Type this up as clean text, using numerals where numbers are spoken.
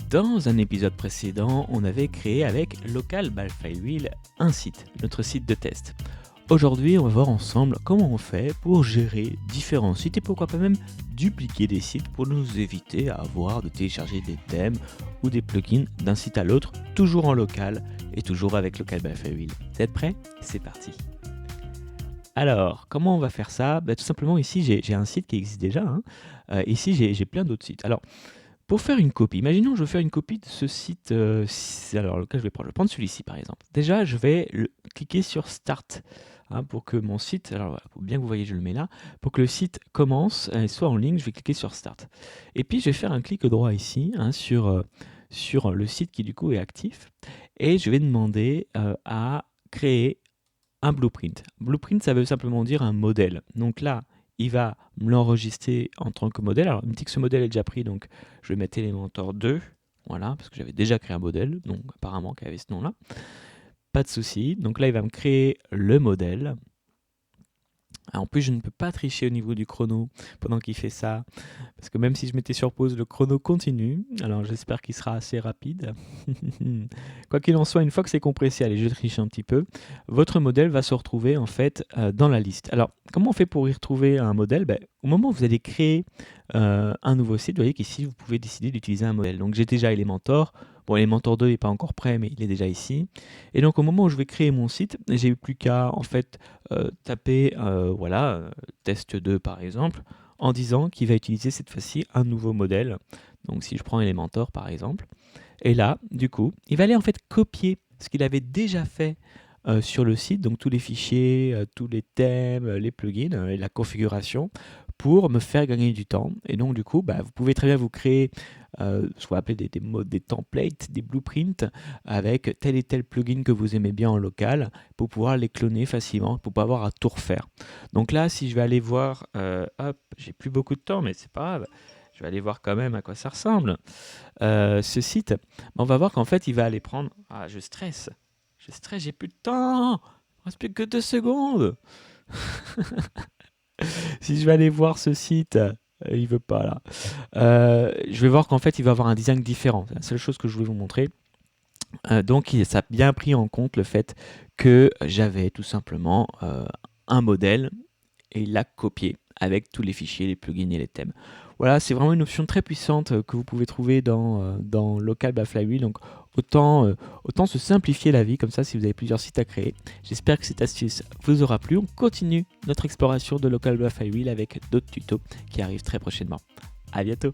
Dans un épisode précédent, on avait créé avec Local by Flywheel un site, notre site de test. Aujourd'hui, on va voir ensemble comment on fait pour gérer différents sites et pourquoi pas même dupliquer des sites pour nous éviter à avoir de télécharger des thèmes ou des plugins d'un site à l'autre, toujours en local et toujours avec Local by Flywheel. Vous êtes prêts? C'est parti. Alors, comment on va faire ça? Tout simplement, ici, j'ai un site qui existe déjà. Ici, j'ai plein d'autres sites. Alors, pour faire une copie, imaginons que je veux faire une copie de ce site, alors lequel je vais prendre celui-ci par exemple. Déjà, je vais cliquer sur Start pour que mon site, alors voilà, pour bien que vous voyez, je le mets là, pour que le site commence et soit en ligne, je vais cliquer sur Start. Et puis, je vais faire un clic droit ici sur le site qui du coup est actif et je vais demander à créer un blueprint. Blueprint, ça veut simplement dire un modèle. Donc là, il va me l'enregistrer en tant que modèle. Alors, il me dit que ce modèle est déjà pris, donc je vais mettre Elementor 2, voilà, parce que j'avais déjà créé un modèle, donc apparemment qu'il avait ce nom-là. Pas de souci. Donc là, il va me créer le modèle. En plus, je ne peux pas tricher au niveau du chrono pendant qu'il fait ça, parce que même si je mettais sur pause, le chrono continue. Alors j'espère qu'il sera assez rapide. Quoi qu'il en soit, une fois que c'est compressé, allez, je triche un petit peu, votre modèle va se retrouver en fait dans la liste. Alors, comment on fait pour y retrouver un modèle? Au moment où vous allez créer un nouveau site, vous voyez qu'ici, vous pouvez décider d'utiliser un modèle. Donc j'ai déjà Elementor. Bon, Elementor 2 n'est pas encore prêt, mais il est déjà ici. Et donc au moment où je vais créer mon site, j'ai plus qu'à en fait taper test 2 par exemple, en disant qu'il va utiliser cette fois-ci un nouveau modèle. Donc si je prends Elementor par exemple, et là, du coup, il va aller en fait copier ce qu'il avait déjà fait sur le site, donc tous les fichiers, tous les thèmes, les plugins et la configuration pour me faire gagner du temps. Et donc du coup, vous pouvez très bien vous créer ce qu'on appelle des templates, des blueprints avec tel et tel plugin que vous aimez bien en local pour pouvoir les cloner facilement, pour pas avoir à tout refaire. Donc là, si je vais aller voir, j'ai plus beaucoup de temps, mais c'est pas grave. Je vais aller voir quand même à quoi ça ressemble. Ce site, on va voir qu'en fait, il va aller prendre... Ah, je stresse, j'ai plus de temps. Il ne reste plus que 2 secondes. Si je vais aller voir ce site, il veut pas là. Je vais voir qu'en fait, il va avoir un design différent. C'est la seule chose que je voulais vous montrer. Donc, ça a bien pris en compte le fait que j'avais tout simplement un modèle et il l'a copié avec tous les fichiers, les plugins et les thèmes. Voilà, c'est vraiment une option très puissante que vous pouvez trouver dans Local by Flywheel. Donc autant se simplifier la vie comme ça si vous avez plusieurs sites à créer. J'espère que cette astuce vous aura plu. On continue notre exploration de Local by Flywheel avec d'autres tutos qui arrivent très prochainement. À bientôt.